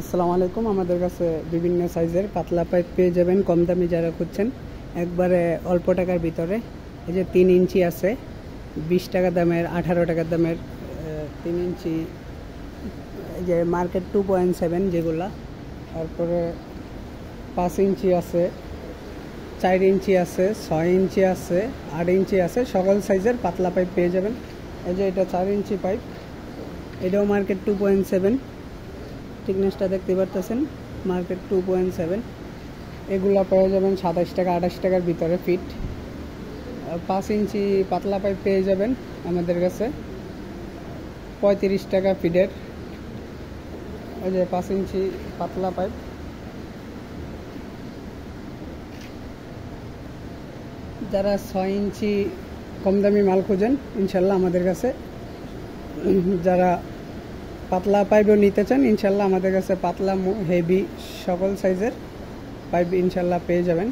আসসালামু আলাইকুম। আমাদের কাছে বিভিন্ন সাইজের পাতলা পাইপ পেয়ে যাবেন কম দামি যারা খুঁজছেন, একবারে অল্প টাকার ভিতরে। এই যে 3 ইঞ্চি আছে 20 টাকা দামের, 18 টাকা দামের 3 ইঞ্চি। এই যে মার্কেট 2.7 যেগুলা, তারপরে 5 ইঞ্চি আছে, 4 ইঞ্চি আছে, 6 ইঞ্চি আছে, 8 ইঞ্চি আছে। সকল সাইজের পাতলা পাইপ পেয়ে যাবেন। এই যে এটা 4 ইঞ্চি পাইপ, এটাও মার্কেট 2.7। থিকনেসটা দেখতে পারতেছেন, মার্কেট 2.7। এগুলা পেয়ে যাবেন 27 টাকা 28 টাকার ভিতরে ফিট। 5 ইঞ্চি পাতলা পাইপ পেয়ে যাবেন আমাদের কাছে 35 টাকা ফিটের। এই যে 5 ইঞ্চি পাতলা পাইপ। যারা 6 ইঞ্চি কম দামি মাল খোঁজেন ইনশাল্লাহ আমাদের কাছে, যারা পাতলা পাইপও নিতে চান ইনশাল্লাহ আমাদের কাছে পাতলা হেভি সকল সাইজের পাইপ ইনশাল্লাহ পেয়ে যাবেন।